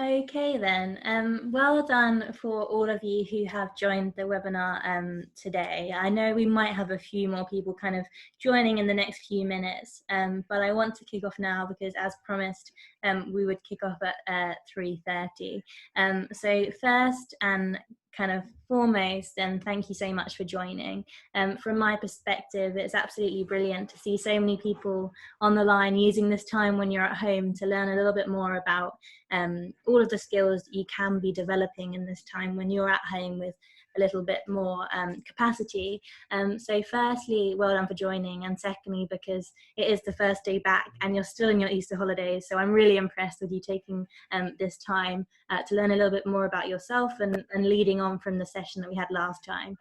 Okay then, well done for all of you who have joined the webinar today. I know we might have a few more people kind of joining in the next few minutes, but I want to kick off now because as promised, we would kick off at 3:30. So first and kind of foremost, and thank you so much for joining. From my perspective, it's absolutely brilliant to see so many people on the line using this time when you're at home to learn a little bit more about all of the skills that you can be developing in this time when you're at home with a little bit more capacity. So firstly, well done for joining, and secondly, because it is the first day back and you're still in your Easter holidays, so I'm really impressed with you taking this time to learn a little bit more about yourself and leading on from the session that we had last time.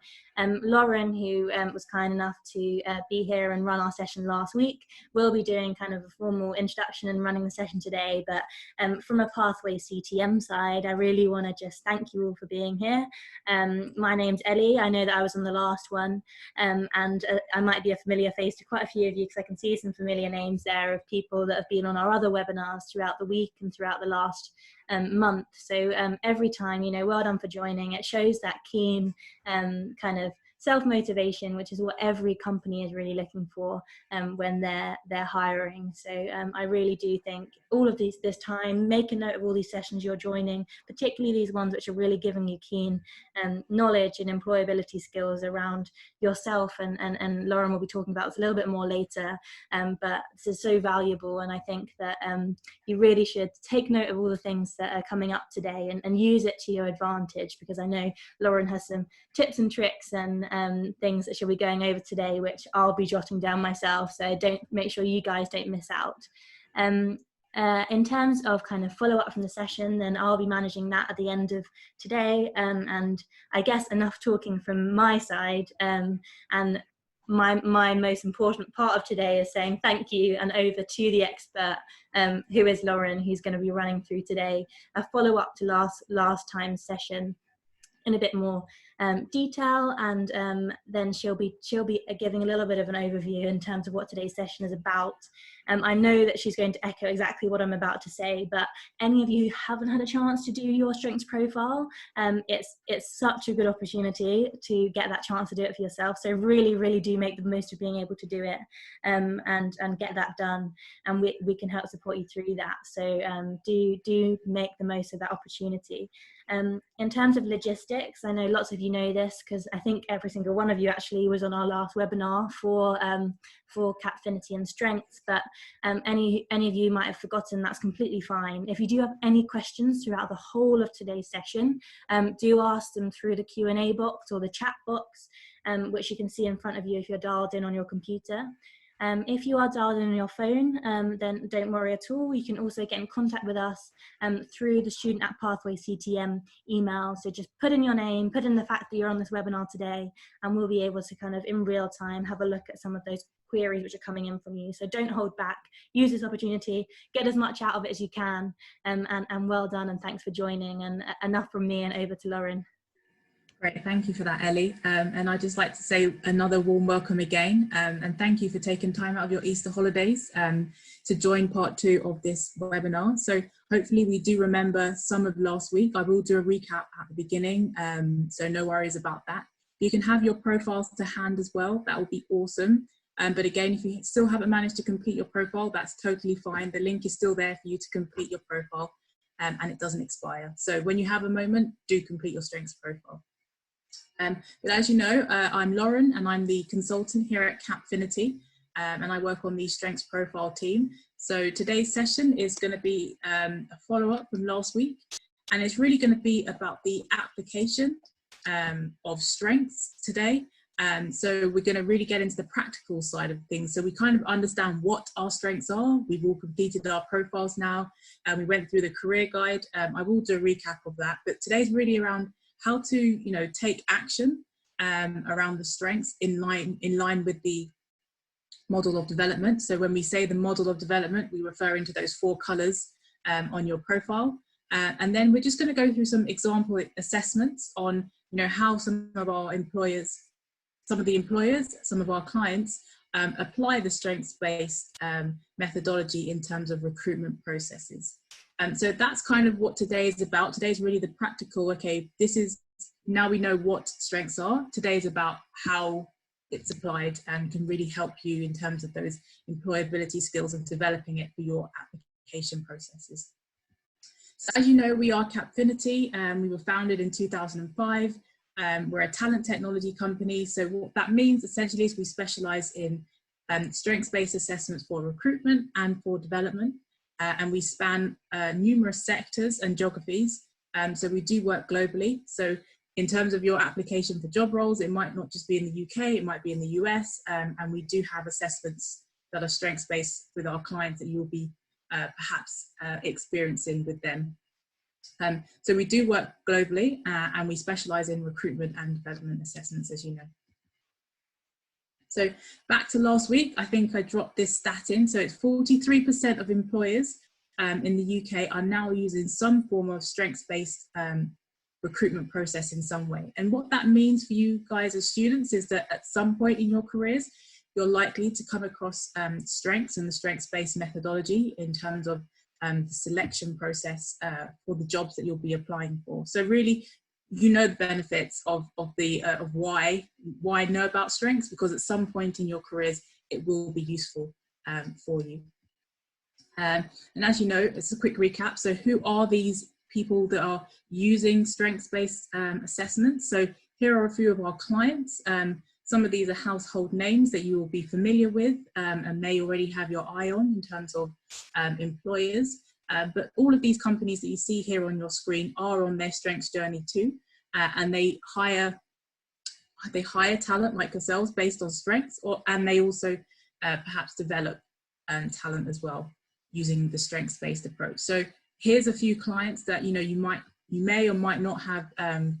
Lauren, who was kind enough to be here and run our session last week, will be doing kind of a formal introduction and running the session today, but from a Pathway CTM side, I really want to just thank you all for being here. My name's Ellie. I know that I was on the last one, and I might be a familiar face to quite a few of you because I can see some familiar names there of people that have been on our other webinars throughout the week and throughout the last month. So every time, you know, well done for joining. It shows that keen kind of self-motivation, which is what every company is really looking for when they're hiring. So I really do think all of this time, make a note of all these sessions you're joining, particularly these ones which are really giving you keen knowledge and employability skills around yourself, and Lauren will be talking about this a little bit more later, but this is so valuable, and I think that you really should take note of all the things that are coming up today and use it to your advantage, because I know Lauren has some tips and tricks and things that she'll be going over today, which I'll be jotting down myself, so make sure you guys don't miss out. In terms of kind of follow up from the session, then I'll be managing that at the end of today, and I guess enough talking from my side, and my most important part of today is saying thank you and over to the expert, who is Lauren, who's going to be running through today a follow up to last time's session in a bit more detail, and then she'll be giving a little bit of an overview in terms of what today's session is about. I know that she's going to echo exactly what I'm about to say, but any of you who haven't had a chance to do your strengths profile, it's such a good opportunity to get that chance to do it for yourself. So really do make the most of being able to do it, and get that done, and we can help support you through that. So do make the most of that opportunity. In terms of logistics, I know lots of you know this because I think every single one of you actually was on our last webinar for Capgemini and strengths, but any of you might have forgotten. That's completely fine. If you do have any questions throughout the whole of today's session, do ask them through the Q&A box or the chat box, which you can see in front of you if you're dialed in on your computer. If you are dialed in on your phone, then don't worry at all. You can also get in contact with us through the student at Pathway CTM email. So just put in your name, put in the fact that you're on this webinar today, and we'll be able to kind of in real time have a look at some of those queries which are coming in from you. So don't hold back, use this opportunity, get as much out of it as you can, and well done, and thanks for joining, and enough from me and over to Lauren. Great, thank you for that, Ellie. And I'd just like to say another warm welcome again, and thank you for taking time out of your Easter holidays to join part 2 of this webinar. So hopefully we do remember some of last week. I will do a recap at the beginning, so no worries about that. You can have your profiles to hand as well, that would be awesome. But again, if you still haven't managed to complete your profile, that's totally fine. The link is still there for you to complete your profile, and it doesn't expire. So when you have a moment, do complete your strengths profile. But as you know, I'm Lauren, and I'm the consultant here at Capgemini, and I work on the strengths profile team. So today's session is going to be a follow-up from last week, and it's really going to be about the application of strengths today. So we're going to really get into the practical side of things. So we kind of understand what our strengths are. We've all completed our profiles now, and we went through the career guide. I will do a recap of that, but today's really around how to, you know, take action around the strengths in line with the model of development. So when we say the model of development, we refer into those 4 colours on your profile. And then we're just going to go through some example assessments on, you know, how some of our employers, some of our clients apply the strengths-based methodology in terms of recruitment processes. So that's kind of what today is about. Today is really the practical, okay, this is, now we know what strengths are. Today is about how it's applied and can really help you in terms of those employability skills and developing it for your application processes. So as you know, we are Capgemini, and we were founded in 2005. We're a talent technology company. So what that means essentially is we specialize in strengths-based assessments for recruitment and for development. And we span numerous sectors and geographies. So we do work globally. So in terms of your application for job roles, it might not just be in the UK, it might be in the US. And we do have assessments that are strengths-based with our clients that you'll be perhaps experiencing with them. So we do work globally and we specialize in recruitment and development assessments, as you know. So back to last week, I think I dropped this stat in. So it's 43% of employers in the UK are now using some form of strengths-based recruitment process in some way. And what that means for you guys as students is that at some point in your careers, you're likely to come across strengths and the strengths-based methodology in terms of the selection process for the jobs that you'll be applying for. So really, you know the benefits of why know about strengths, because at some point in your careers it will be useful for you. And as you know, it's a quick recap. So who are these people that are using strengths-based assessments? So here are a few of our clients. Some of these are household names that you will be familiar with and may already have your eye on in terms of employers. But all of these companies that you see here on your screen are on their strengths journey too. And they hire talent like yourselves based on strengths, and they also perhaps develop talent as well using the strengths-based approach. So here's a few clients that you may or might not have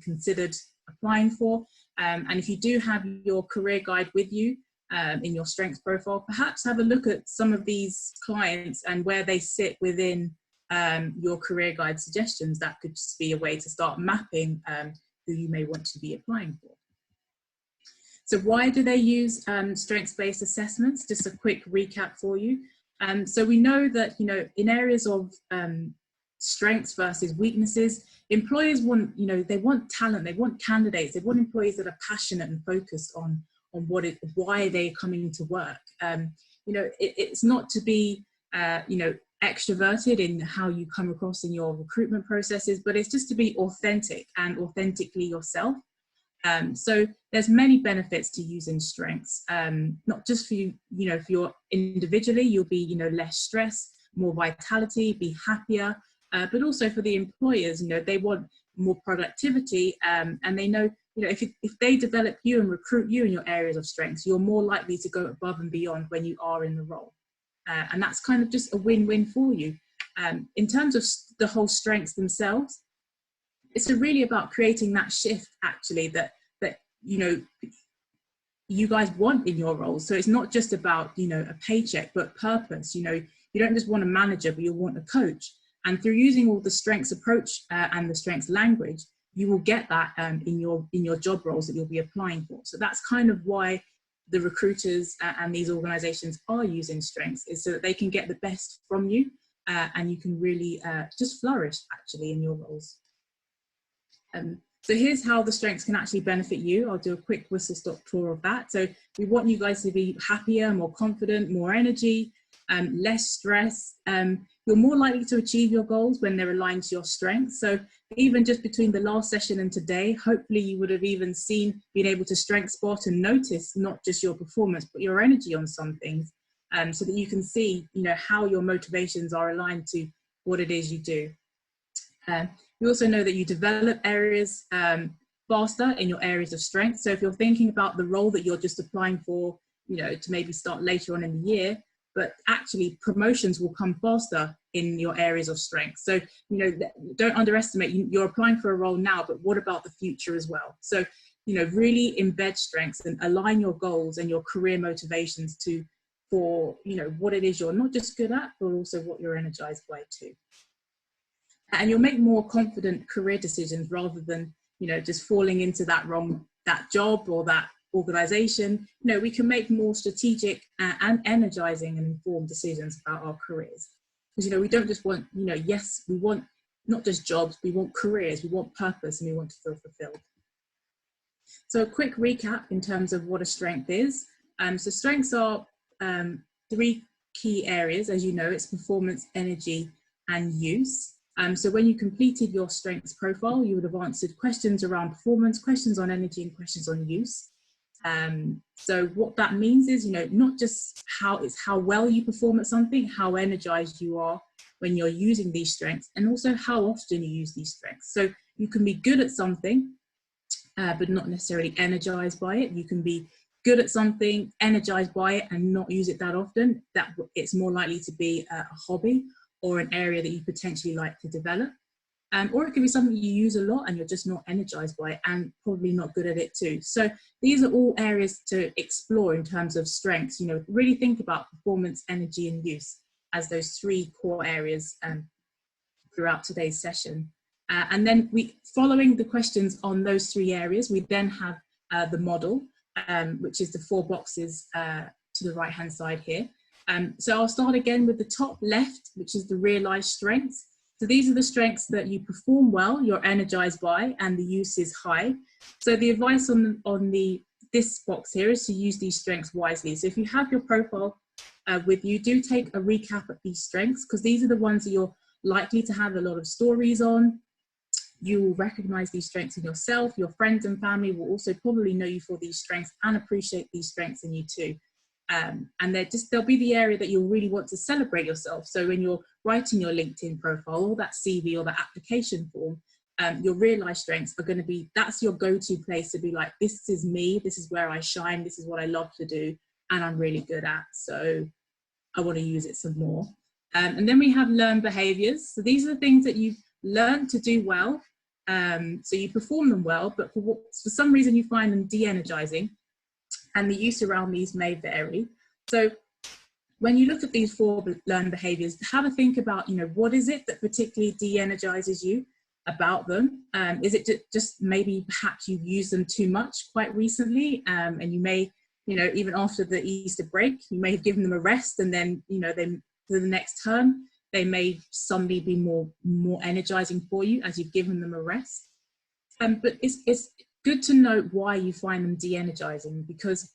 considered applying for. And if you do have your career guide with you in your strengths profile, perhaps have a look at some of these clients and where they sit within your career guide suggestions. That could just be a way to start mapping who you may want to be applying for. So why do they use strengths-based assessments? Just a quick recap for you. So we know that, in areas of strengths versus weaknesses, employers want, they want talent, they want candidates, they want employees that are passionate and focused on why they're coming to work. It's not to be, extroverted in how you come across in your recruitment processes, but it's just to be authentic and authentically yourself. So there's many benefits to using strengths, not just for you, for your individually, you'll be, less stress, more vitality, be happier, but also for the employers, they want more productivity, and they know, if they develop you and recruit you in your areas of strengths, you're more likely to go above and beyond when you are in the role. And that's kind of just a win-win for you. In terms of the whole strengths themselves, it's really about creating that shift actually that you guys want in your roles. So it's not just about a paycheck, but purpose. You don't just want a manager, but you want a coach. And through using all the strengths approach and the strengths language, you will get that in your job roles that you'll be applying for. So that's kind of why the recruiters and these organizations are using strengths, is so that they can get the best from you and you can really just flourish actually in your roles. So here's how the strengths can actually benefit you. I'll do a quick whistle-stop tour of that. So we want you guys to be happier, more confident, more energy, less stress. You're more likely to achieve your goals when they're aligned to your strengths. So even just between the last session and today, hopefully you would have even been able to strength spot and notice not just your performance, but your energy on some things, so that you can see, how your motivations are aligned to what it is you do. We also know that you develop areas faster in your areas of strength. So if you're thinking about the role that you're just applying for, to maybe start later on in the year, but actually promotions will come faster in your areas of strength. So, don't underestimate, you're applying for a role now, but what about the future as well? So, really embed strengths and align your goals and your career motivations for what it is you're not just good at, but also what you're energized by too. And you'll make more confident career decisions rather than, just falling into that job or that organization. We can make more strategic and energizing and informed decisions about our careers. Because, you know, we don't just want, you know, yes, we want not just jobs, we want careers, we want purpose, and we want to feel fulfilled. So a quick recap in terms of what a strength is. So strengths are three key areas. As you know, it's performance, energy, and use. So when you completed your strengths profile, you would have answered questions around performance, questions on energy, and questions on use. So what that means is, you know, not just how well you perform at something, how energized you are when you're using these strengths, and also how often you use these strengths. So you can be good at something, but not necessarily energized by it. You can be good at something, energized by it, and not use it that often. That it's more likely to be a hobby or an area that you potentially like to develop. Or it could be something you use a lot and you're just not energized by it and probably not good at it too. So these are all areas to explore in terms of strengths. You know, really think about performance, energy, and use as those three core areas throughout today's session. And then following the questions on those three areas, we then have the model, which is the 4 boxes to the right-hand side here. So I'll start again with the top left, which is the realized strengths. So these are the strengths that you perform well, you're energized by, and the use is high. So the advice on this box here is to use these strengths wisely. So if you have your profile with you, do take a recap of these strengths, because these are the ones that you're likely to have a lot of stories on. You will recognize these strengths in yourself. Your friends and family will also probably know you for these strengths and appreciate these strengths in you too. And they'll be the area that you'll really want to celebrate yourself. So when you're writing your LinkedIn profile or that CV or that application form, your realized strengths are going to be, that's your go-to place to be like, this is me, this is where I shine, this is what I love to do, and I'm really good at, so I want to use it some more. And then we have learned behaviors. So these are the things that you've learned to do well. So you perform them well, but for some reason you find them de-energizing, and the use around these may vary. So when you look at these 4 learned behaviors, have a think about, you know, what is it that particularly de-energizes you about them? Is it just maybe perhaps you've used them too much quite recently, and you may, you know, even after the Easter break, you may have given them a rest, and then, you know, then for the next term, they may suddenly be more energizing for you as you've given them a rest. But it's good to note why you find them de-energizing, because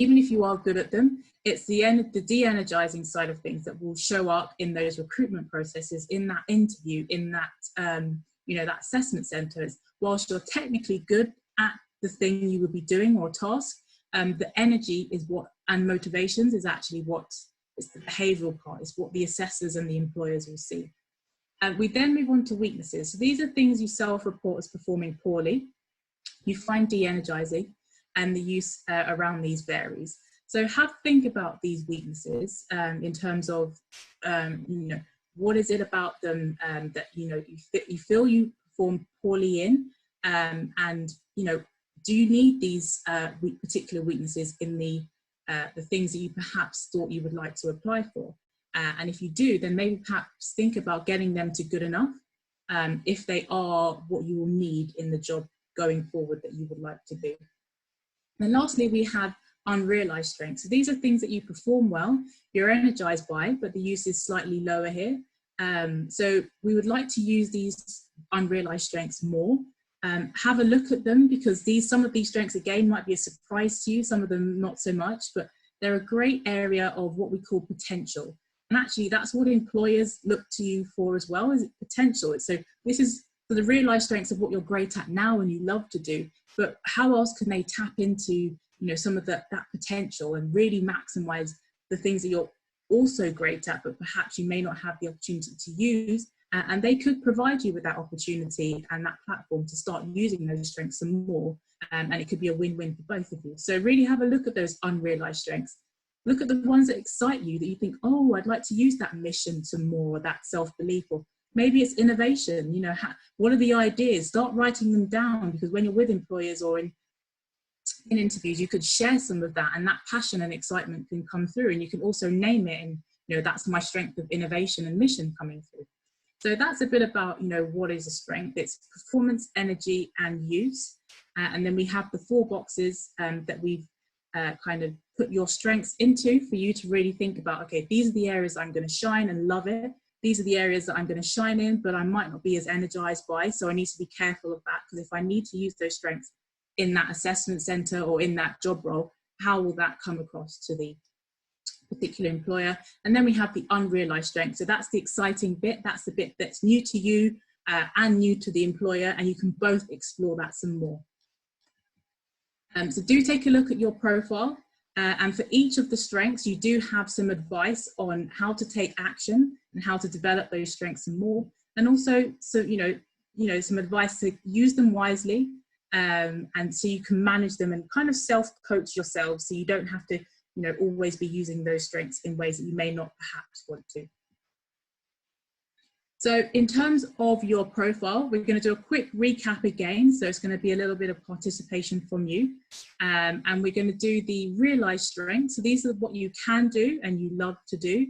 even if you are good at them, it's the de-energizing side of things that will show up in those recruitment processes, in that interview, in that you know, that assessment centers. Whilst you're technically good at the thing you would be doing or task, the energy is what, and motivations is actually what is the behavioral part, is what the assessors and the employers will see. We then move on to weaknesses. So these are things you self-report as performing poorly, you find de-energizing, and the use around these varies. So have a think about these weaknesses in terms of, you know, what is it about them that, you know, you feel you perform poorly in, and, you know, do you need these particular weaknesses in the things that you perhaps thought you would like to apply for? And if you do, then maybe perhaps think about getting them to good enough if they are what you will need in the job going forward that you would like to do. And lastly, we have unrealized strengths. So these are things that you perform well, you're energized by, but the use is slightly lower here. So we would like to use these unrealized strengths more. Have a look at them, because some of these strengths again might be a surprise to you, some of them not so much, but they're a great area of what we call potential. And actually that's what employers look to you for as well, is potential. So this is for the realized strengths of what you're great at now and you love to do, but how else can they tap into, you know, some of that potential and really maximize the things that you're also great at, but perhaps you may not have the opportunity to use, and they could provide you with that opportunity and that platform to start using those strengths some more, and it could be a win-win for both of you. So really have a look at those unrealized strengths. Look at the ones that excite you, that you think, oh, I'd like to use that mission some more, or that self-belief, or maybe it's innovation. You know, what are the ideas? Start writing them down, because when you're with employers or in interviews, you could share some of that, and that passion and excitement can come through, and you can also name it, and, you know, that's my strength of innovation and mission coming through. So that's a bit about, you know, what is a strength. It's performance, energy, and use. And then we have the 4 boxes that we've kind of put your strengths into, for you to really think about, okay, these are the areas I'm going to shine and love it. These are the areas that I'm going to shine in, but I might not be as energized by. So I need to be careful of that, because if I need to use those strengths in that assessment center or in that job role, how will that come across to the particular employer? And then we have the unrealized strengths. So that's the exciting bit. That's the bit that's new to you and new to the employer, and you can both explore that some more. So do take a look at your profile, and for each of the strengths, you do have some advice on how to take action and how to develop those strengths some more, and also, so you know, some advice to use them wisely, and so you can manage them and kind of self-coach yourself, so you don't have to, you know, always be using those strengths in ways that you may not perhaps want to. So in terms of your profile, we're going to do a quick recap again. So it's going to be a little bit of participation from you. And we're going to do the realized strengths. So these are what you can do and you love to do.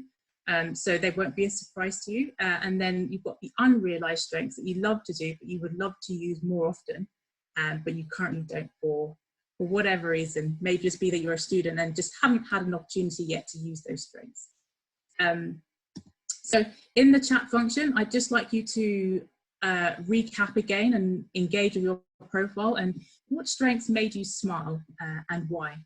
So they won't be a surprise to you. And then you've got the unrealized strengths that you love to do, but you would love to use more often, but you currently don't for whatever reason. Maybe just be that you're a student and just haven't had an opportunity yet to use those strengths. So in the chat function, I'd just like you to recap again and engage with your profile, and what strengths made you smile and why?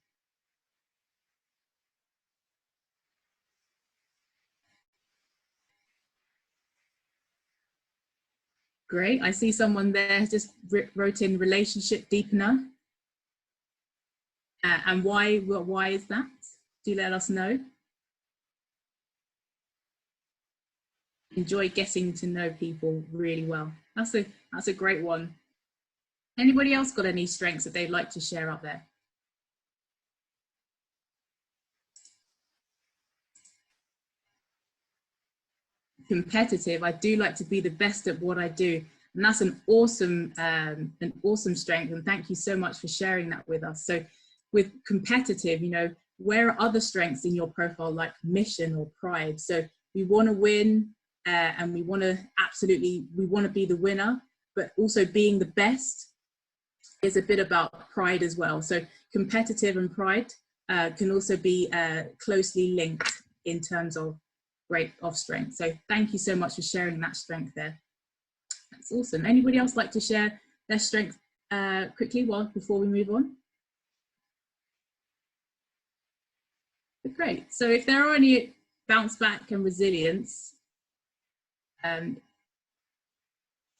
Great, I see someone there just wrote in relationship deepener. And why is that? Do let us know. Enjoy getting to know people really well. That's a great one. Anybody else got any strengths that they'd like to share up there? Competitive. I do like to be the best at what I do, and that's an awesome strength, and thank you so much for sharing that with us. So with competitive, you know, where are other strengths in your profile, like mission or pride? So we want to win, and we want to be the winner, but also being the best is a bit about pride as well. So competitive and pride can also be closely linked in terms of strength. So thank you so much for sharing that strength there. That's awesome. Anybody else like to share their strength quickly before we move on? Great. So if there are any bounce back and resilience,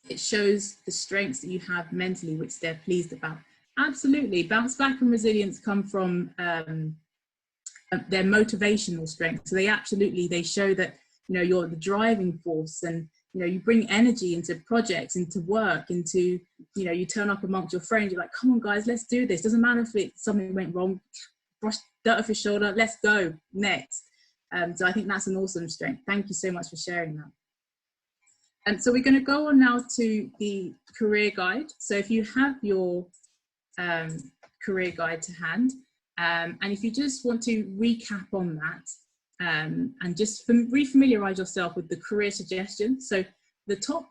it shows the strengths that you have mentally, which they're pleased about. Absolutely. Bounce back and resilience come from their motivational strength. So they show that, you know, you're the driving force, and, you know, you bring energy into projects, into work, into, you know, you turn up amongst your friends, you're like, come on guys, let's do this. Doesn't matter if something went wrong, brush dirt off your shoulder, let's go next. So I think that's an awesome strength. Thank you so much for sharing that. And so we're going to go on now to the career guide. So if you have your career guide to hand, and if you just want to recap on that, and just refamiliarize yourself with the career suggestions. So the top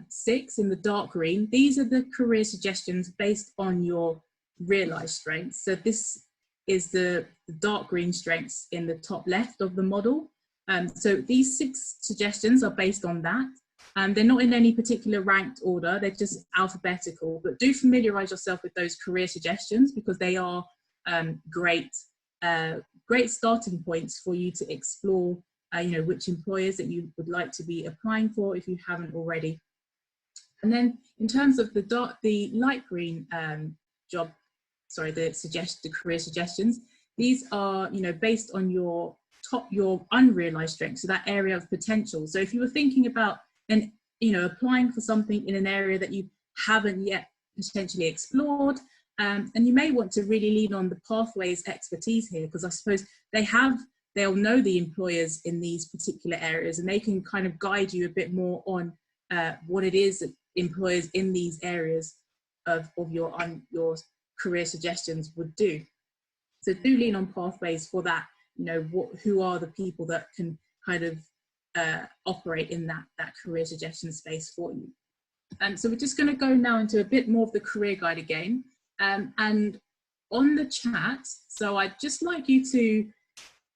6 in the dark green, these are the career suggestions based on your realized strengths. So this is the dark green strengths in the top left of the model. So these 6 suggestions are based on that. They're not in any particular ranked order, they're just alphabetical, but do familiarize yourself with those career suggestions, because they are great starting points for you to explore, you know, which employers that you would like to be applying for if you haven't already. And then in terms of the light green the career suggestions, these are, you know, based on your unrealized strengths, so that area of potential. So if you were thinking about applying for something in an area that you haven't yet potentially explored, and you may want to really lean on the Pathway's expertise here, because I suppose they'll know the employers in these particular areas, and they can kind of guide you a bit more on what it is that employers in these areas of your career suggestions would do. So do lean on Pathways for that. You know, who are the people that can kind of operate in that career suggestion space for you. So we're just going to go now into a bit more of the career guide again. And on the chat, so I'd just like you to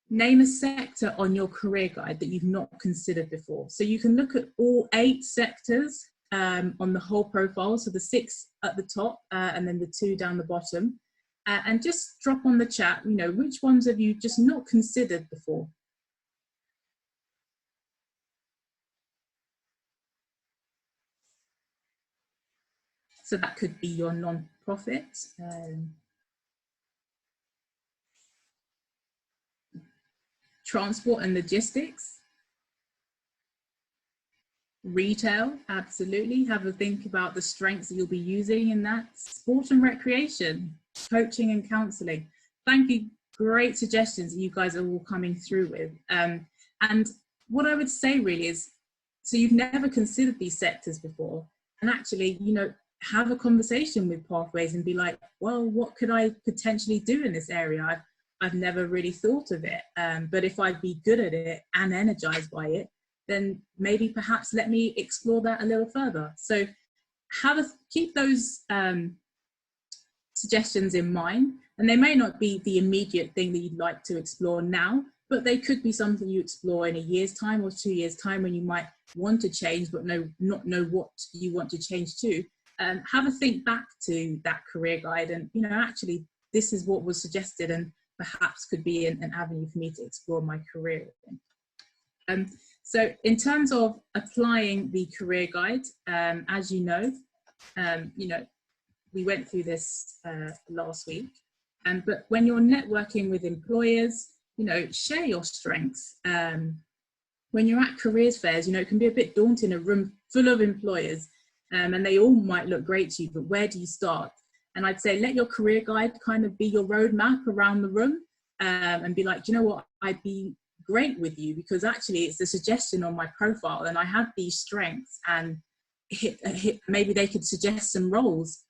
name a sector on your career guide that you've not considered before. So you can look at all 8 sectors on the whole profile, so the 6 at the top and then the 2 down the bottom, and just drop on the chat, you know, which ones have you just not considered before? So that could be your non-profit, transport and logistics, retail, absolutely. Have a think about the strengths that you'll be using in that. Sport and recreation, coaching and counselling. Thank you. Great suggestions that you guys are all coming through with. And what I would say really is, so you've never considered these sectors before, and actually, you know, have a conversation with Pathways and be like, well, what could I potentially do in this area? I've never really thought of it, but if I'd be good at it and energized by it, then maybe perhaps let me explore that a little further. So keep those suggestions in mind, and they may not be the immediate thing that you'd like to explore now, but they could be something you explore in a year's time or 2 years' time when you might want to change but not know what you want to change to. Have a think back to that career guide and, you know, actually this is what was suggested and perhaps could be an avenue for me to explore my career in. So in terms of applying the career guide, as you know, we went through this last week, but when you're networking with employers, you know, share your strengths. When you're at careers fairs, you know, it can be a bit daunting, a room full of employers, and they all might look great to you, but where do you start? And I'd say let your career guide kind of be your roadmap around the room, and be like, do you know what, I'd be great with you because actually it's a suggestion on my profile and I have these strengths, and maybe they could suggest some roles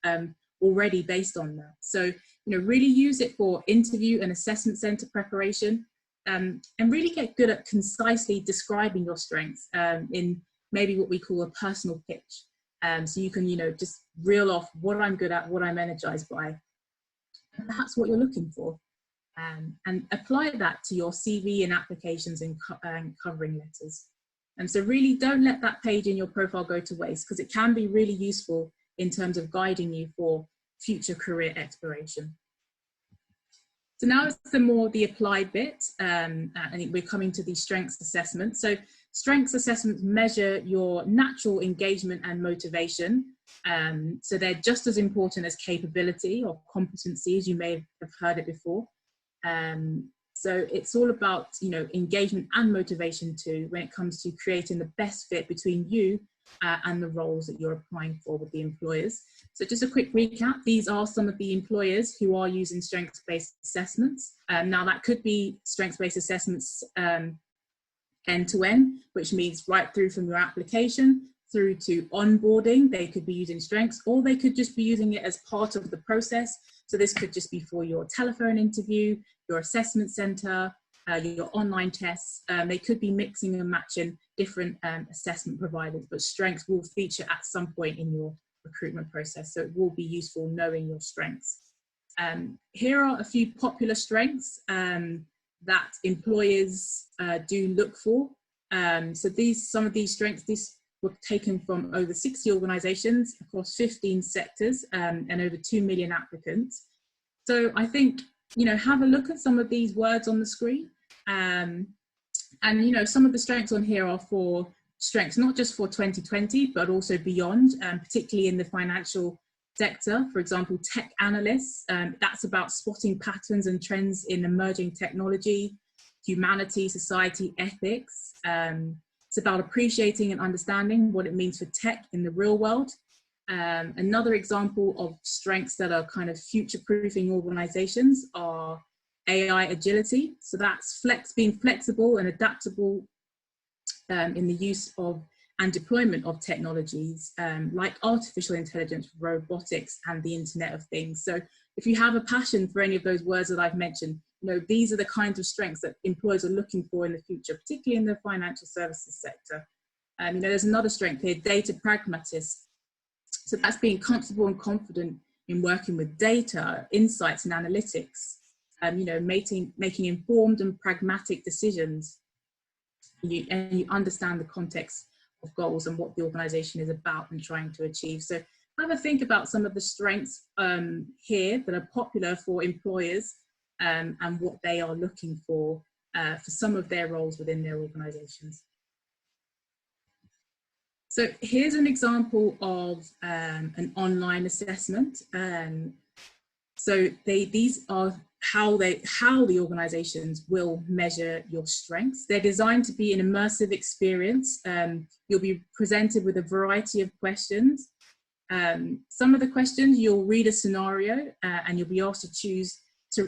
already based on that. So, you know, really use it for interview and assessment center preparation, and really get good at concisely describing your strengths in maybe what we call a personal pitch. So you can, you know, just reel off what I'm good at, what I'm energized by, and perhaps what you're looking for, and apply that to your CV and applications and covering letters. And so really don't let that page in your profile go to waste, because it can be really useful in terms of guiding you for future career exploration. So now it's the applied bit. I think we're coming to the strengths assessment. So strengths assessments measure your natural engagement and motivation. So they're just as important as capability or competency, as you may have heard it before. So it's all about, you know, engagement and motivation too, when it comes to creating the best fit between you and the roles that you're applying for with the employers. So just a quick recap, these are some of the employers who are using strengths-based assessments. Now that could be strengths-based assessments end-to-end, which means right through from your application through to onboarding. They could be using strengths, or they could just be using it as part of the process. So this could just be for your telephone interview, your assessment center, your online tests. They could be mixing and matching different assessment providers, but strengths will feature at some point in your recruitment process. So it will be useful knowing your strengths. Here are a few popular strengths that employers do look for. So some of these strengths, were taken from over 60 organizations across 15 sectors and over 2 million applicants. So I think, you know, have a look at some of these words on the screen. And, you know, some of the strengths on here are for strengths, not just for 2020, but also beyond, particularly in the financial sector. For example, tech analysts, that's about spotting patterns and trends in emerging technology, humanity, society, ethics. It's about appreciating and understanding what it means for tech in the real world. Another example of strengths that are kind of future-proofing organizations are AI agility. So that's being flexible and adaptable in the use of and deployment of technologies like artificial intelligence, robotics, and the Internet of Things. So if you have a passion for any of those words that I've mentioned, you know, these are the kinds of strengths that employers are looking for in the future, particularly in the financial services sector. You know, there's another strength here, data pragmatist. So that's being comfortable and confident in working with data, insights and analytics, you know, making informed and pragmatic decisions. And you understand the context of goals and what the organization is about and trying to achieve. So have a think about some of the strengths here that are popular for employers and what they are looking for some of their roles within their organizations. So here's an example of an online assessment. So these are how the organizations will measure your strengths. They're designed to be an immersive experience. You'll be presented with a variety of questions. Some of the questions, you'll read a scenario and you'll be asked to choose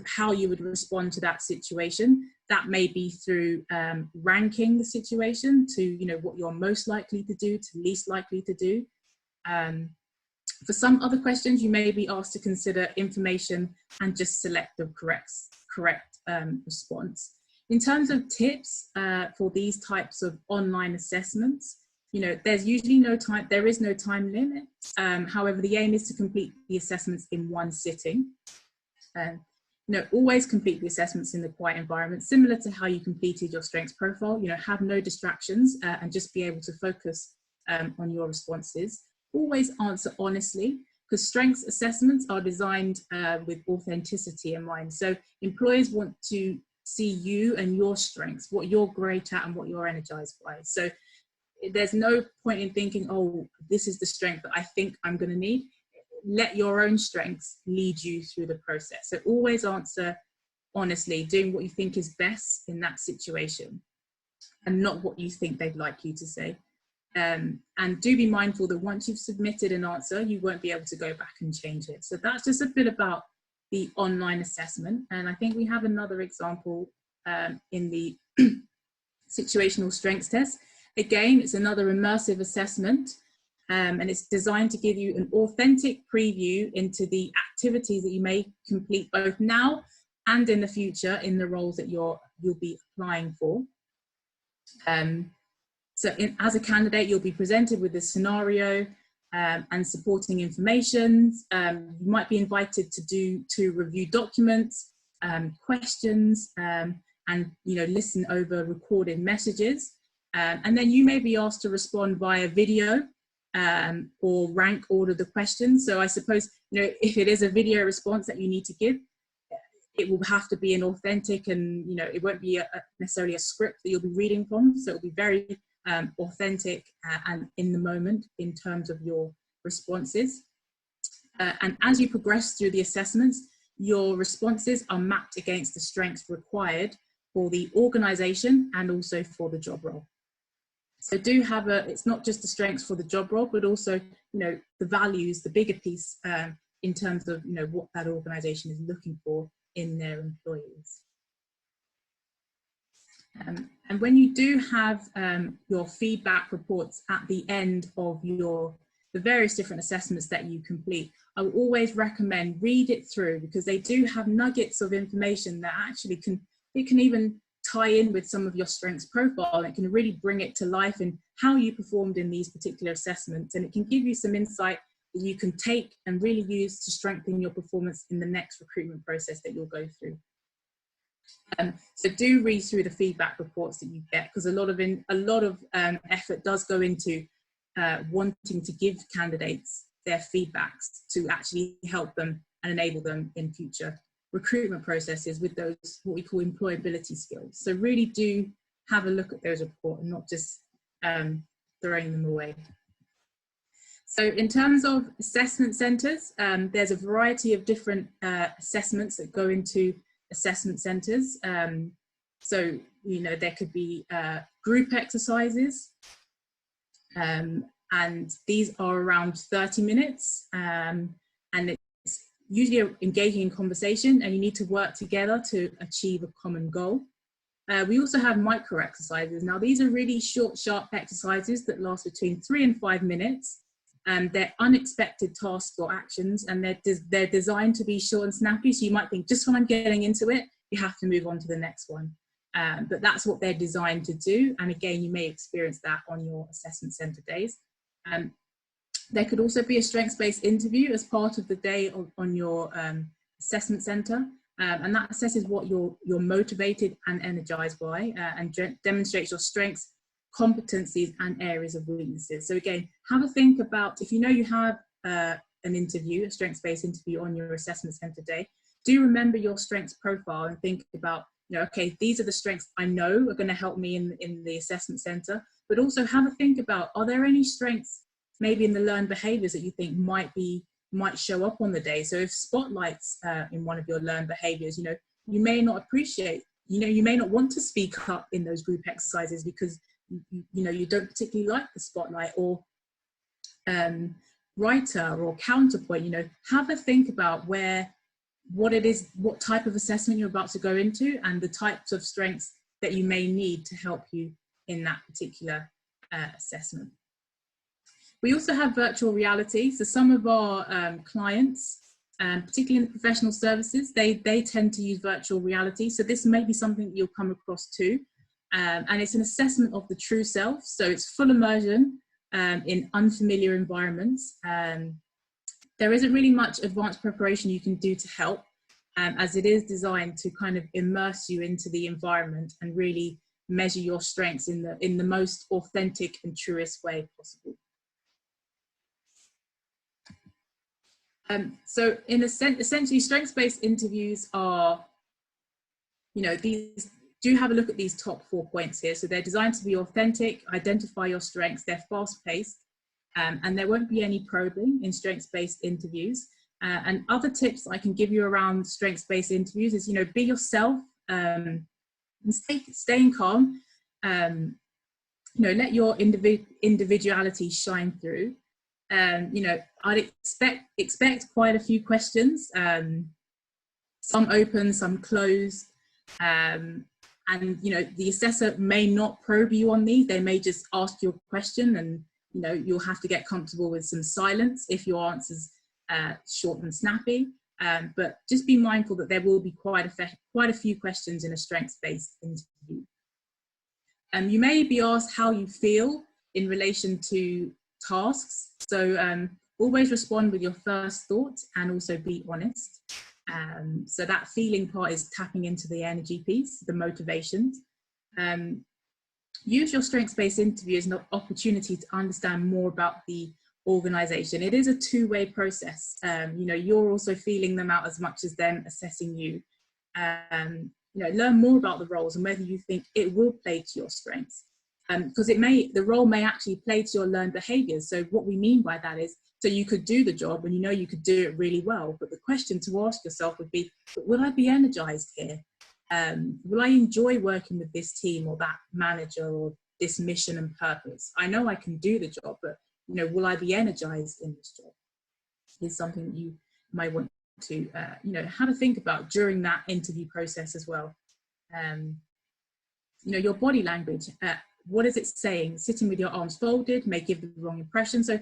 how you would respond to that situation. That may be through ranking the situation to, you know, what you're most likely to do to least likely to do. For some other questions, you may be asked to consider information and just select the correct response. In terms of tips for these types of online assessments, you know, there's usually no time, there is no time limit. However, the aim is to complete the assessments in one sitting. You know, always complete the assessments in the quiet environment, similar to how you completed your strengths profile. You know, have no distractions and just be able to focus on your responses. Always answer honestly, because strengths assessments are designed with authenticity in mind. So employers want to see you and your strengths, what you're great at and what you're energized by. So there's no point in thinking, oh, this is the strength that I think I'm going to need. Let your own strengths lead you through the process. So always answer honestly, doing what you think is best in that situation and not what you think they'd like you to say. And do be mindful that once you've submitted an answer, you won't be able to go back and change it. So that's just a bit about the online assessment. And I think we have another example in the situational strengths test. Again, it's another immersive assessment. And it's designed to give you an authentic preview into the activities that you may complete both now and in the future in the roles that you'll be applying for. As a candidate, you'll be presented with this scenario and supporting information. You might be invited to review documents, questions, and listen over recorded messages. And then you may be asked to respond via video or rank order the questions. So I suppose, if it is a video response that you need to give, it will have to be an authentic and, it won't be necessarily a script that you'll be reading from. So it'll be very authentic and in the moment in terms of your responses. And as you progress through the assessments, your responses are mapped against the strengths required for the organization and also for the job role. So it's not just the strengths for the job role, but also, the values, the bigger piece in terms of, what that organization is looking for in their employees. And when you do have your feedback reports at the end of the various different assessments that you complete, I would always recommend read it through, because they do have nuggets of information that actually can even tie in with some of your strengths profile. It can really bring it to life in how you performed in these particular assessments, and it can give you some insight that you can take and really use to strengthen your performance in the next recruitment process that you'll go through. So do read through the feedback reports that you get, because a lot of effort does go into wanting to give candidates their feedbacks to actually help them and enable them in future recruitment processes with those, what we call employability skills. So really do have a look at those reports and not just throwing them away. So in terms of assessment centres, there's a variety of different assessments that go into assessment centres. So, there could be group exercises, and these are around 30 minutes, and it's usually engaging in conversation, and you need to work together to achieve a common goal. We also have micro exercises. Now, these are really short, sharp exercises that last between 3 and 5 minutes. They're unexpected tasks or actions, and they're designed to be short and snappy. So you might think, just when I'm getting into it, you have to move on to the next one. But that's what they're designed to do. And again, you may experience that on your assessment centre days. There could also be a strengths-based interview as part of the day on your assessment centre, and that assesses what you're motivated and energized by, and demonstrates your strengths, competencies and areas of weaknesses. So again, have a think about, if you know you have an interview, a strengths-based interview on your assessment centre day, do remember your strengths profile and think about, okay, these are the strengths I know are going to help me in the assessment centre, but also have a think about, are there any strengths maybe in the learned behaviours that you think might show up on the day? So if spotlights in one of your learned behaviours, you may not appreciate, you may not want to speak up in those group exercises because you don't particularly like the spotlight, or writer or counterpoint. Have a think about what type of assessment you're about to go into and the types of strengths that you may need to help you in that particular assessment. We also have virtual reality. So some of our clients, particularly in the professional services, they tend to use virtual reality. So this may be something you'll come across too. And it's an assessment of the true self. So it's full immersion in unfamiliar environments. There isn't really much advanced preparation you can do to help, as it is designed to kind of immerse you into the environment and really measure your strengths in the most authentic and truest way possible. So in essentially, strengths-based interviews are, these do have a look at these top 4 points here. So they're designed to be authentic, identify your strengths, they're fast-paced, and there won't be any probing in strengths-based interviews. And other tips I can give you around strengths-based interviews is, be yourself, and staying calm, let your individuality shine through. I'd expect quite a few questions, some open, some closed, and the assessor may not probe you on these. They may just ask you a question, and you'll have to get comfortable with some silence if your answer's short and snappy. But just be mindful that there will be quite a few questions in a strengths-based interview. You may be asked how you feel in relation to tasks. So always respond with your first thought and also be honest. So that feeling part is tapping into the energy piece, the motivations. Use your strengths-based interview as an opportunity to understand more about the organisation. It is a two-way process. You're also feeling them out as much as them assessing you. Learn more about the roles and whether you think it will play to your strengths. Because the role may actually play to your learned behaviours. So what we mean by that is, so you could do the job and you could do it really well, but the question to ask yourself would be, will I be energised here? Will I enjoy working with this team or that manager or this mission and purpose? I know I can do the job, but will I be energised in this job? Is something you might want to have a think about during that interview process as well. Your body language. What is it saying? Sitting with your arms folded may give the wrong impression. So,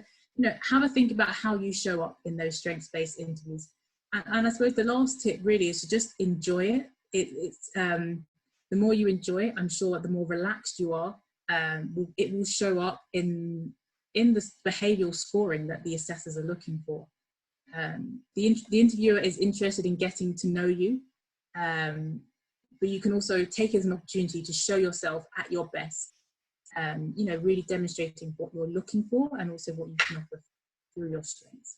have a think about how you show up in those strengths-based interviews. And I suppose the last tip really is to just enjoy it. It's the more you enjoy it, I'm sure that the more relaxed you are, it will show up in the behavioural scoring that the assessors are looking for. The interviewer is interested in getting to know you, but you can also take it as an opportunity to show yourself at your best. Really demonstrating what you're looking for and also what you can offer through your strengths.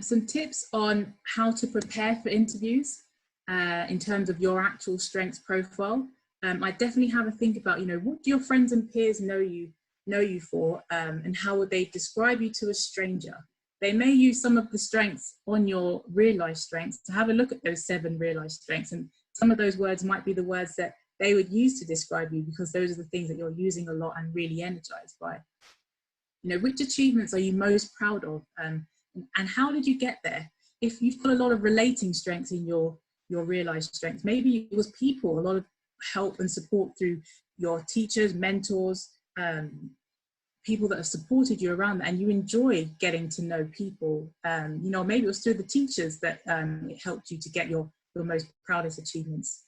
Some tips on how to prepare for interviews in terms of your actual strengths profile. I definitely have a think about, what do your friends and peers know you for, and how would they describe you to a stranger? They may use some of the strengths on your realised strengths. To have a look at those 7 realised strengths, and some of those words might be the words that they would use to describe you, because those are the things that you're using a lot and really energized by. Which achievements are you most proud of, and how did you get there? If you've got a lot of relating strengths in your realized strengths, maybe it was people, a lot of help and support through your teachers, mentors, people that have supported you around that, and you enjoy getting to know people. Maybe it was through the teachers that it helped you to get your most proudest achievements.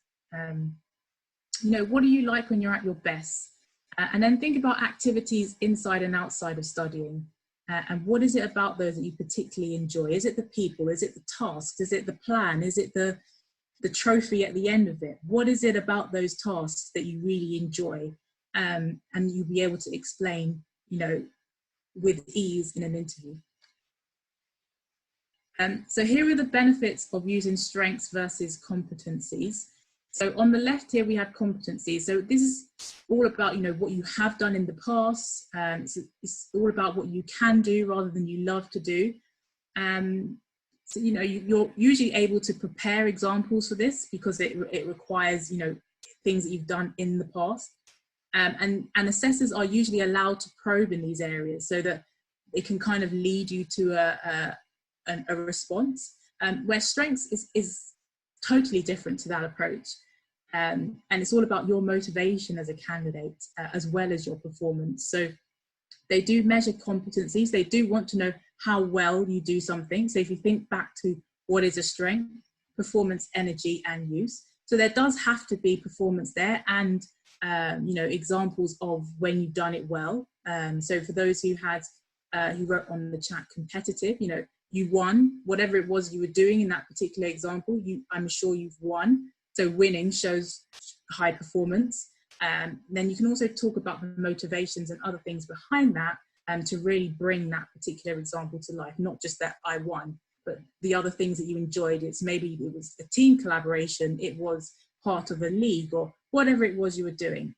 What do you like when you're at your best? And then think about activities inside and outside of studying. And what is it about those that you particularly enjoy? Is it the people? Is it the tasks? Is it the plan? Is it the trophy at the end of it? What is it about those tasks that you really enjoy? And you'll be able to explain, with ease in an interview. So here are the benefits of using strengths versus competencies. So on the left here, we have competencies. So this is all about, what you have done in the past. It's all about what you can do rather than you love to do. So, you're usually able to prepare examples for this because it requires, things that you've done in the past. And assessors are usually allowed to probe in these areas so that it can kind of lead you to a response, where strengths is totally different to that approach. And it's all about your motivation as a candidate, as well as your performance. So they do measure competencies. They do want to know how well you do something. So if you think back to what is a strength, performance, energy, and use. So there does have to be performance there and, examples of when you've done it well. So for those who wrote on the chat competitive, you won, whatever it was you were doing in that particular example, I'm sure you've won. So winning shows high performance. Then you can also talk about the motivations and other things behind that to really bring that particular example to life, not just that I won, but the other things that you enjoyed. Maybe it was a team collaboration, it was part of a league or whatever it was you were doing.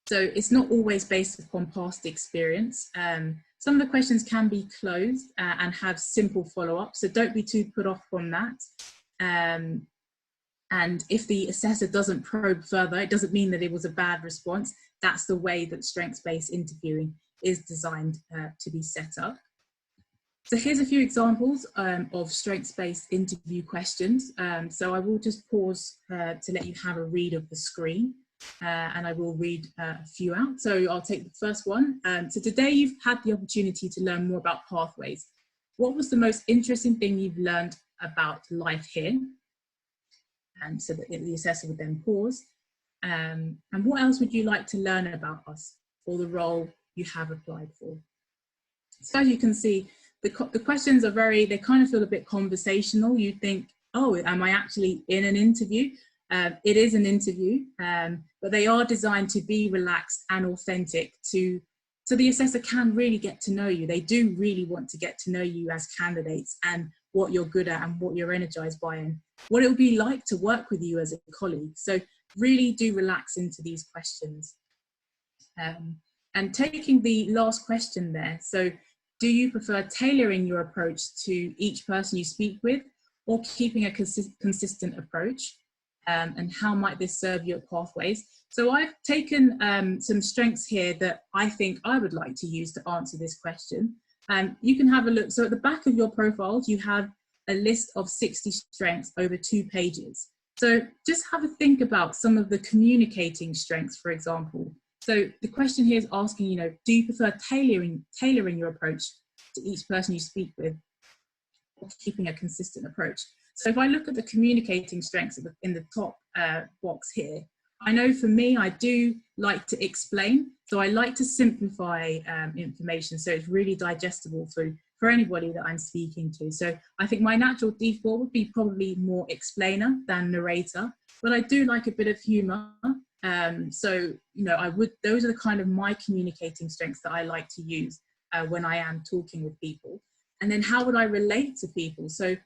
So it's not always based upon past experience. Some of the questions can be closed and have simple follow-ups, so don't be too put off from that. And if the assessor doesn't probe further, it doesn't mean that it was a bad response. That's the way that strengths-based interviewing is designed to be set up. So here's a few examples of strengths-based interview questions. So I will just pause to let you have a read of the screen. And I will read a few out. So I'll take the first one. So today you've had the opportunity to learn more about pathways. What was the most interesting thing you've learned about life here? And so that the assessor would then pause. And what else would you like to learn about us or the role you have applied for? So as you can see, the questions are they kind of feel a bit conversational. You think, oh, am I actually in an interview? It is an interview, but they are designed to be relaxed and authentic so the assessor can really get to know you. They do really want to get to know you as candidates and what you're good at and what you're energized by and what it would be like to work with you as a colleague. So really do relax into these questions. And taking the last question there, so do you prefer tailoring your approach to each person you speak with or keeping a consistent approach? And how might this serve you at Pathways? So I've taken some strengths here that I think I would like to use to answer this question. You can have a look. So at the back of your profiles, you have a list of 60 strengths over 2 pages. So just have a think about some of the communicating strengths, for example. So the question here is asking, do you prefer tailoring your approach to each person you speak with or keeping a consistent approach? So if I look at the communicating strengths in the top box here, I know for me, I do like to explain. So I like to simplify information so it's really digestible for anybody that I'm speaking to. So I think my natural default would be probably more explainer than narrator, but I do like a bit of humor. So, those are the kind of my communicating strengths that I like to use when I am talking with people. And then how would I relate to people? So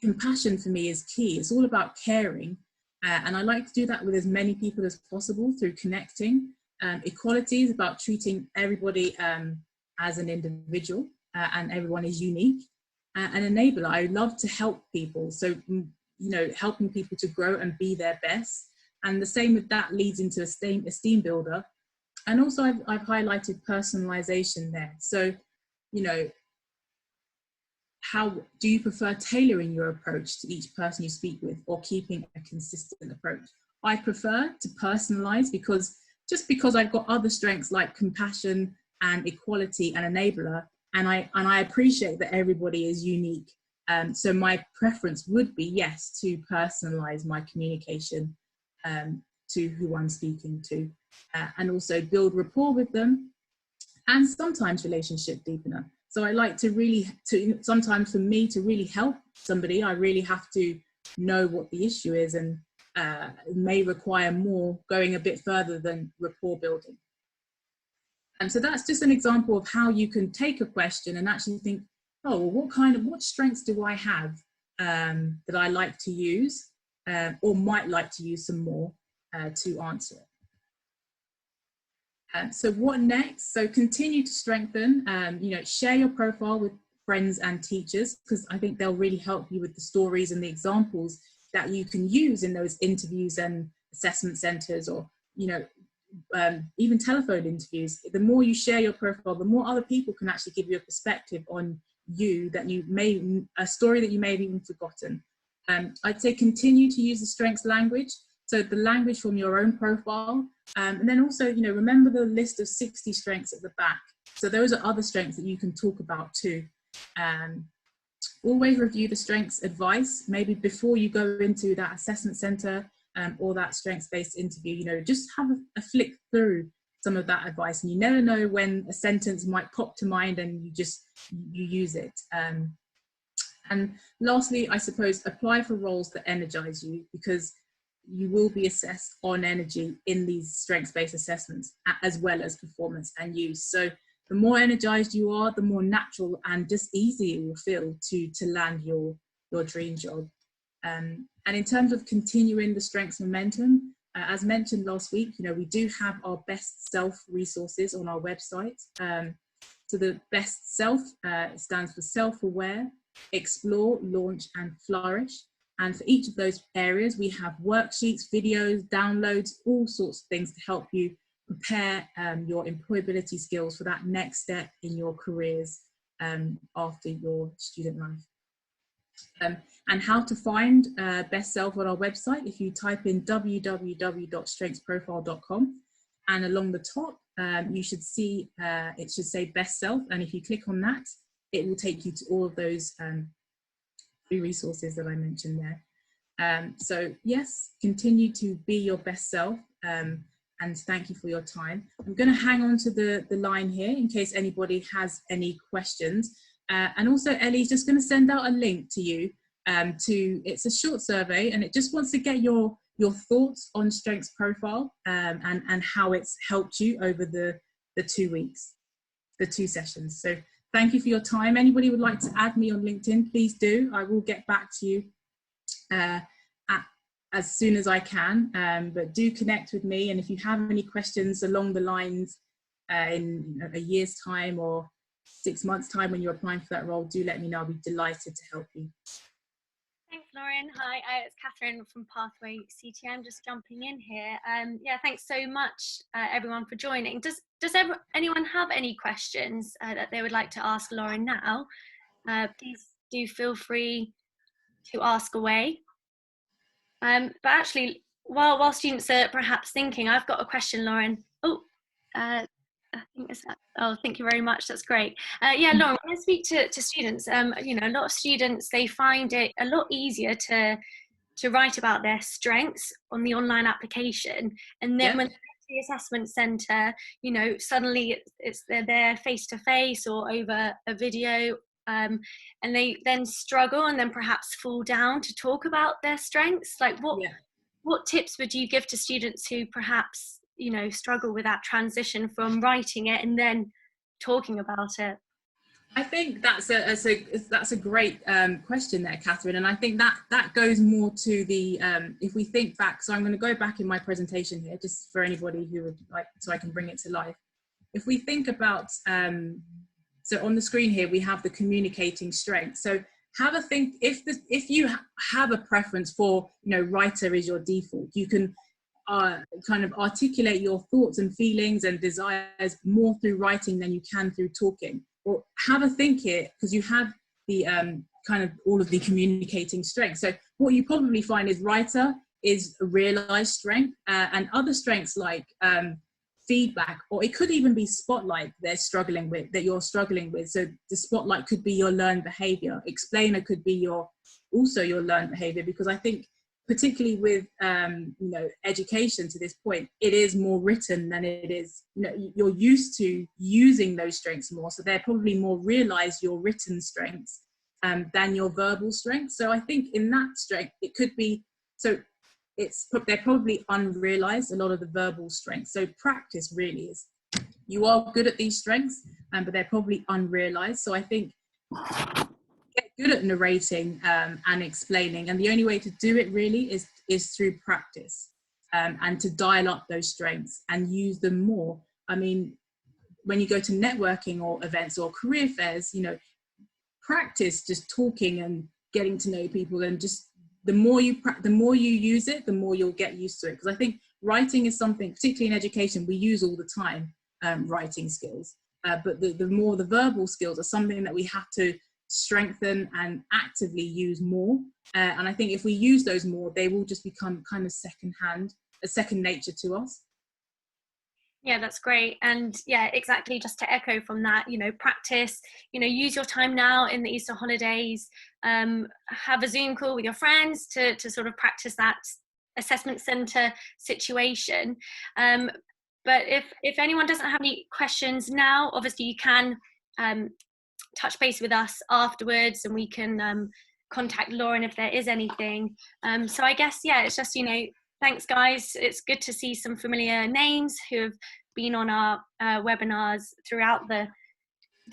compassion for me is key. It's all about caring. And I like to do that with as many people as possible through connecting. Equality is about treating everybody as an individual and everyone is unique. An enabler, I love to help people. So, helping people to grow and be their best. And the same with that leads into esteem builder. And also I've highlighted personalization there. So, how do you prefer tailoring your approach to each person you speak with or keeping a consistent approach? I prefer to personalize because I've got other strengths like compassion and equality and enabler, and I appreciate that everybody is unique. So my preference would be, yes, to personalize my communication to who I'm speaking to, and also build rapport with them and sometimes relationship deepener. So I like sometimes for me to really help somebody, I really have to know what the issue is, and it may require more, going a bit further than rapport building. And so that's just an example of how you can take a question and actually think, oh, well, what strengths do I have that I like to use or might like to use some more to answer it. So what next? So continue to strengthen, share your profile with friends and teachers, because I think they'll really help you with the stories and the examples that you can use in those interviews and assessment centres, or, even telephone interviews. The more you share your profile, the more other people can actually give you a perspective on you a story that you may have even forgotten. I'd say continue to use the strengths language. So the language from your own profile, and then also, remember the list of 60 strengths at the back. So those are other strengths that you can talk about too. Always review the strengths advice, maybe before you go into that assessment centre or that strengths-based interview. Just have a flick through some of that advice, and you never know when a sentence might pop to mind and you use it. And lastly, I suppose, apply for roles that energize you, because you will be assessed on energy in these strengths-based assessments, as well as performance and use. So the more energized you are, the more natural and just easy it will feel to land your dream job. And in terms of continuing the strengths momentum, as mentioned last week, we do have our best self resources on our website. So the best self stands for self-aware, explore, launch, and flourish. And for each of those areas, we have worksheets, videos, downloads, all sorts of things to help you prepare your employability skills for that next step in your careers after your student life. And how to find Best Self on our website, if you type in www.strengthsprofile.com, and along the top, you should see, it should say Best Self. And if you click on that, it will take you to all of those free resources that I mentioned there. So yes, continue to be your best self, and thank you for your time. I'm going to hang on to the line here in case anybody has any questions. And also Ellie's just going to send out a link to you it's a short survey, and it just wants to get your thoughts on Strengths Profile and how it's helped you over the 2 weeks, the 2 sessions. So thank you for your time. Anybody would like to add me on LinkedIn, please do. I will get back to you as soon as I can, but do connect with me. And if you have any questions along the lines in a year's time or 6 months time when you're applying for that role, do let me know. I'll be delighted to help you. Thanks, Lauren. Hi, it's Catherine from Pathway CTM, just jumping in here. Yeah, thanks so much, everyone, for joining. Does anyone have any questions that they would like to ask Lauren now? Please do feel free to ask away. But actually, while students are perhaps thinking, I've got a question, Lauren. I think it's that. Oh, thank you very much. That's great. Yeah, Lauren, when I speak to students, a lot of students, they find it a lot easier to write about their strengths on the online application, and then when they get to the assessment centre, suddenly they're there face to face or over a video, and they then struggle and then perhaps fall down to talk about their strengths. Like what tips would you give to students who perhaps struggle with that transition from writing it and then talking about it? I think that's a great question there, Catherine, and I think that goes more to the if we think back. So I'm going to go back in my presentation here, just for anybody who would like, so I can bring it to life. If we think about so on the screen here we have the communicating strength. So have a think, if you have a preference for writer is your default, you can kind of articulate your thoughts and feelings and desires more through writing than you can through talking. Or have a think here, because you have the kind of all of the communicating strengths. So what you probably find is writer is a realized strength, and other strengths like feedback, or it could even be spotlight that you're struggling with. So the spotlight could be your learned behavior. Explainer could be also your learned behavior, because I think particularly with education to this point, it is more written than it is, you're used to using those strengths more, so they're probably more realize your written strengths than your verbal strengths. So I think in that strength it could be, so they're probably unrealized, a lot of the verbal strengths. So practice really is, you are good at these strengths, but they're probably unrealized. So I think get good at narrating and explaining, and the only way to do it really is through practice, and to dial up those strengths and use them more. I mean, when you go to networking or events or career fairs, practice just talking and getting to know people, and just the more you use it, the more you'll get used to it. Because I think writing is something, particularly in education, we use all the time, writing skills, but the more the verbal skills are something that we have to strengthen and actively use more, and I think if we use those more, they will just become kind of second nature to us. Yeah, that's great. And yeah, exactly, just to echo from that, practice, use your time now in the Easter holidays, have a Zoom call with your friends to sort of practice that assessment center situation. But if anyone doesn't have any questions now, obviously you can touch base with us afterwards, and we can contact Lauren if there is anything. So I guess, yeah, it's just, thanks guys. It's good to see some familiar names who have been on our webinars throughout the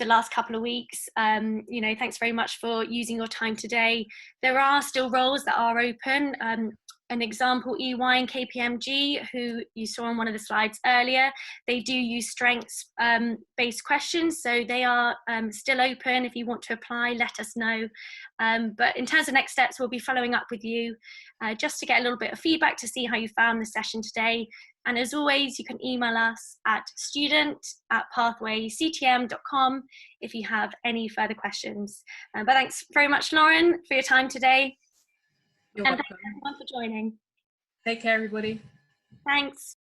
last couple of weeks. Thanks very much for using your time today. There are still roles that are open. An example, EY and KPMG, who you saw on one of the slides earlier, they do use strengths based questions, so they are still open. If you want to apply, let us know. But in terms of next steps, we'll be following up with you just to get a little bit of feedback to see how you found the session today. And as always, you can email us at student@pathwayctm.com if you have any further questions. But thanks very much, Lauren, for your time today. You're And welcome. thanks everyone for joining. Take care, everybody. Thanks.